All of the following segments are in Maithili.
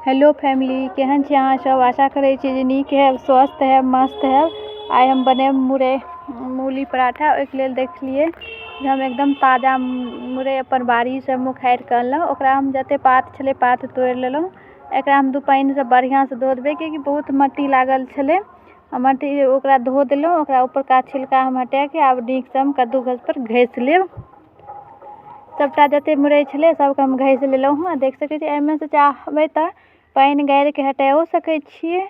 हेलो फैमिली, केहन छी अहाँ सब। आशा करै छी जे नीक है, स्वस्थ है, मस्त है। आइ हम बने मूली पराठा। ओहिके लेल देखलिए जे हम एकदम ताजा मुरइ अपन बाड़ीसँ उखाड़ि कऽ अनलहुँ। ओकरा हम जते पात छलै पात तोड़ि लेलहुँ। एकरा हम दू पानिसँ बढ़िआँसँ धो देबै, कियाकि बहुत मट्टी लागल छलै। मट्टी ओकरा धो देलहुँ। ओकरा ऊपरका छिलका हम हटाके आब नीकसँ हम कद्दूकस पर घसि लेब। सबटा जते मुरइ छलै सबके हम घसि लेलहुँ हँ। देख सकै छी एहिमे से चाहबै तऽ पानि गारिके हटाओ सकै छियै,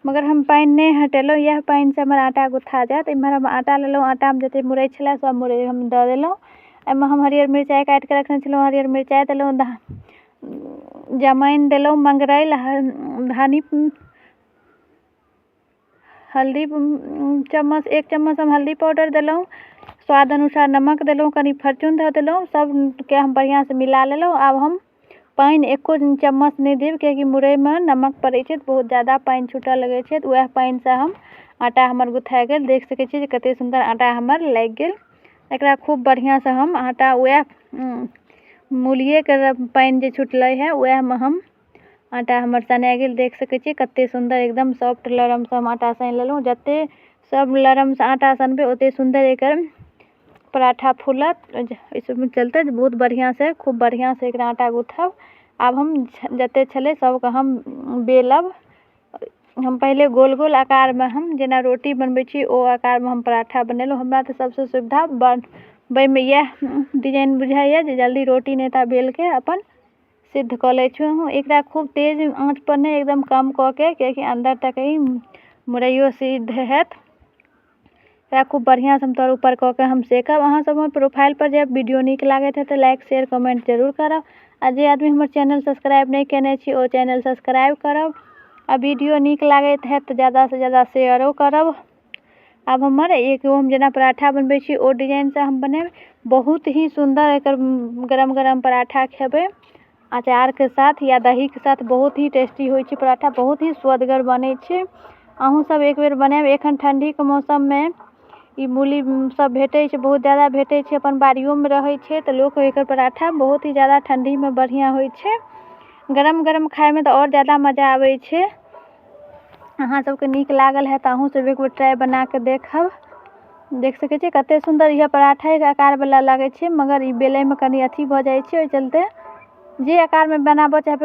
मगर हम पानि नहि हटेलहुँ। इएह पानिसँ हमर आटा गुथा जायत। एम्हर हम आटा लेलहुँ। आटामे जते मुरइ छलै सब मुरइ हम दऽ देलहुँ। एहिमे हम हरियर मिरचाइ काटिके रखने छलहुँ, हरियर मिरचाइ देलहुँ, जमाइन देलहुँ, मंगरैल, हल्दी चम्मच 1 चम्मच हम हल्दी पाउडर देलहुँ, स्वाद अनुसार नमक देलहुँ, कनि फरचून धऽ देलहुँ। सबके हम बढ़िआँसँ मिला लेलहुँ। आब हम पानि 1 चम्मच नहि देब, कियाकि मुरइमे नमक पड़ै छै तऽ बहुत ज़्यादा पानि छूटऽ लगै छै। तऽ वएह पानिसँ हम आटा हमर गुथा गेल। देख सकै छी जे कतेक सुन्दर आटा हमर लागि गेल। एकरा खूब बढ़िआँसँ हम आटा वएह मूलिएके पानि जे छुटलै है वएहमे हम आटा हमर सना गेल। देख सकै छी कतेक सुन्दर एकदम सॉफ्ट लरमसँ हम आटा सानि लेलहुँ। जतेक सब लरमसँ आटा सनबै ओतेक सुन्दर एकर पराठा फूलत। इसमें चलते बहुत बढ़िआँसँ खूब बढ़िआँसँ एकरा आटा गूँथब। आब हम जतेक छलै सबके हम बेलब। हम पहिले गोल गोल आकारमे हम जेना रोटी बनबै छी ओ आकारमे हम पराठा बनेलहुँ। हमरा तऽ सबसँ सुविधा बनबैमे इएह डिजाइन बुझाइए जे जल्दी रोटी नहि ता बेलके अपन सिद्ध कऽ लै छी। एकरा खूब तेज आँच पर नहि, एकदम कम कऽ के, कियाकि अंदर तक ई मुरइयो सिद्ध हैत। एकरा खूब बढ़िआँसँ हम तर ऊपर कऽ के हम सेकब। अहाँ सब हमर प्रोफाइल पर जब वीडियो नीक लागैत है तऽ लाइक शेयर कमेंट जरूर करब। आ जे आदमी हमर चैनल सब्सक्राइब नहीं केने छी ओ चैनल सब्सक्राइब करब। आ वीडियो नीक लागैत है तऽ ज़्यादासँ ज़्यादा शेयरो करब। आब हमर हम जेना पराठा बनबै छी ओ डिजाइनसँ हम बनाएब। बहुत ही सुन्दर एकर गरम गरम पराठा खेबै अचारके साथ या दहीके साथ बहुत ही टेस्टी होइ छै पराठा, बहुत ही स्वदगर बनै छै। अहूँ सब एक बेर बनाएब। एखन ठंडीके मौसममे ई मूली सब भेटै छै, बहुत ज़्यादा भेटै छै, अपन बाड़ियोमे रहै छै तऽ लोक एकर पराठा बहुत ही ज़्यादा ठंडीमे बढ़िआँ होइ छै। गरम गरम खाइमे तऽ और ज़्यादा मजा आबै छै। अहाँ सबके नीक लागल है तऽ अहूँ सब एक बेर ट्राई बना के देखब। देख सकै छी कतेक सुन्दर यह पराठाके आकारवला लागै छै, मगर ई बेलैमे कनि अथी भऽ जाइ छै। ओहि चलते जे आकारमे बनाबऽ चाहबै